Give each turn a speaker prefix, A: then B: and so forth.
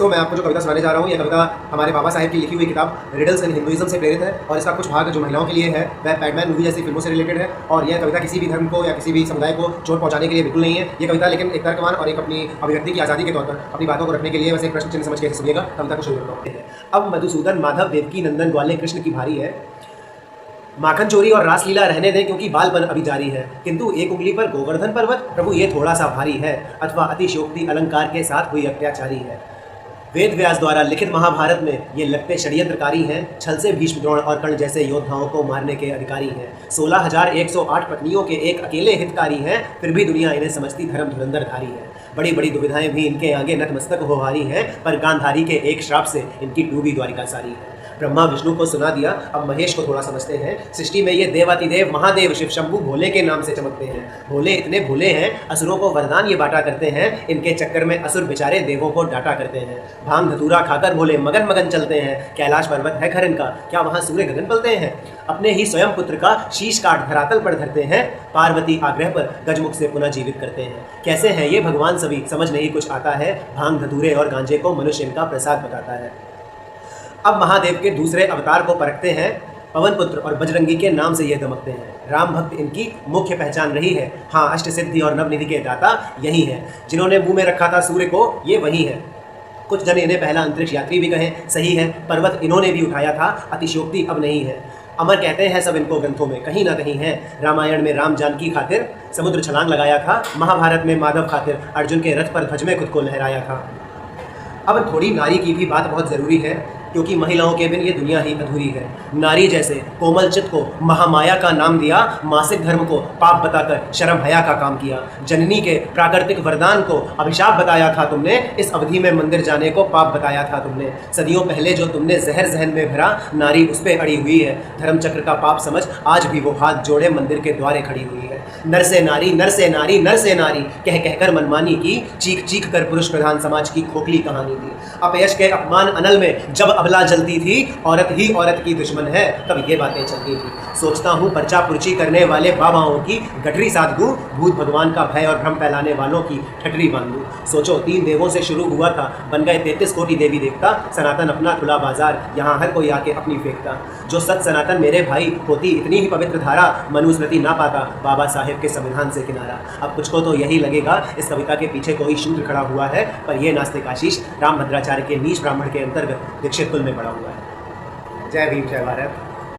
A: दोस्तों, मैं आपको जो कविता सुनाने जा रहा हूँ, यह कविता हमारे बाबा साहेब की लिखी हुई किताब रिडल्स इन हिंदुइज्म से प्रेरित है और इसका कुछ भाग जो महिलाओं के लिए है वह पैडमैन मूवी जैसी फिल्मों से रिलेटेड है। और यह कविता किसी भी धर्म को या किसी भी समुदाय को चोट पहुँचाने के लिए बिल्कुल नहीं है। ये कविता लेकिन एक तर्कवान और एक अपनी अभिव्यक्ति की आज़ादी के तौर पर अपनी बातों को रखने के लिए वैसे एक प्रश्न चिन्ह समझ के सुनिएगा। कविता को शुरू करता हूँ। अब मधुसूदन माधव देवकी नंदन ग्वाले कृष्ण की भारी है, माखन चोरी और रासलीला रहने दें क्योंकि बालपन अभी जारी है, किंतु एक उंगली पर गोवर्धन पर्वत प्रभु ये थोड़ा सा भारी है, अथवा अतिशयोक्ति अलंकार के साथ हुई अत्याचारी है। वेद व्यास द्वारा लिखित महाभारत में ये लगते षड्यंत्रकारी हैं, छल से भीष्म द्रोण और कर्ण जैसे योद्धाओं को मारने के अधिकारी हैं। 16,108 पत्नियों के एक अकेले हितकारी हैं, फिर भी दुनिया इन्हें समझती धर्म धुरंधरधारी है। बड़ी बड़ी दुविधाएं भी इनके आगे नतमस्तक हो हारी हैं, पर गांधारी के एक श्राप से इनकी डूबी द्वारिका सारी है। ब्रह्मा विष्णु को सुना दिया, अब महेश को थोड़ा समझते हैं। सृष्टि में ये देवातिदेव महादेव शिव शंभु भोले के नाम से चमकते हैं। भोले इतने भोले हैं, असुरों को वरदान ये बांटा करते हैं, इनके चक्कर में असुर बेचारे देवों को डांटा करते हैं। भांग धतूरा खाकर भोले मगन मगन चलते हैं, कैलाश पर्वत है घर इनका, क्या वहाँ सूर्य गगन पलते हैं। अपने ही स्वयं पुत्र का शीश काट धरातल पर धरते हैं, पार्वती आग्रह पर गजमुख से पुनः जीवित करते हैं। कैसे हैं ये भगवान सभी समझ नहीं कुछ आता है, भांग धतूरे और गांजे को मनुष्य इनका प्रसाद बताता है। अब महादेव के दूसरे अवतार को परखते हैं, पवन पुत्र और बजरंगी के नाम से ये दमकते हैं। राम भक्त इनकी मुख्य पहचान रही है, हाँ अष्ट सिद्धि और नवनिधि के दाता यही है। जिन्होंने मुंह में रखा था सूर्य को ये वही है। कुछ जन इन्हें पहला अंतरिक्ष यात्री भी कहें, सही है, पर्वत इन्होंने भी उठाया था, अतिशयोक्ति अब नहीं है। अमर कहते हैं सब इनको ग्रंथों में, कहीं ना कहीं है। रामायण में राम जानकी खातिर समुद्र छलांग लगाया था, महाभारत में माधव खातिर अर्जुन के रथ पर ध्वज में खुद को लहराया था। अब थोड़ी नारी की भी बात बहुत ज़रूरी है, क्योंकि महिलाओं के बिन ये दुनिया ही अधूरी है। नारी जैसे कोमल चित्त को महामाया का नाम दिया, मासिक धर्म को पाप बताकर शर्म हया का काम किया। जननी के प्राकृतिक वरदान को अभिशाप बताया था तुमने, इस अवधि में मंदिर जाने को पाप बताया था तुमने। सदियों पहले जो तुमने जहर जहन में भरा, नारी उस पर अड़ी हुई है। धर्म चक्र का पाप समझ आज भी वो हाथ जोड़े मंदिर के द्वारे खड़ी हुई है। नर से नारी, नर से नारी, नर से नारी कह कहकर मनमानी की, चीख चीख कर पुरुष प्रधान समाज की खोखली कहानी थी। अपयश के अपमान अनल में जब अबला जलती थी, औरत ही औरत की दुश्मन है, तब ये बातें चलती थी। सोचता हूँ पर्चा पुर्ची करने वाले बाबाओं की गठरी साध दूँ, भूत भगवान का भय और भ्रम फैलाने वालों की ठटरी बांध दूँ। सोचो 3 देवों से शुरू हुआ था, बन गए 33 कोटि देवी देवता। सनातन अपना खुला बाजार, यहाँ हर कोई आके अपनी फेंकता। जो सत सनातन मेरे भाई, होती इतनी ही पवित्र धारा, मनुस्मृति ना पाता बाबा साहेब के संविधान से किनारा। अब कुछ को तो यही लगेगा इस कविता के पीछे कोई शूद्र खड़ा हुआ है, पर यह नास्तिक आशीष राम भद्राचार्य के नीच ब्राह्मण के अंतर्गत दीक्षित कुल में पड़ा हुआ है। जय भीम, जय भारत।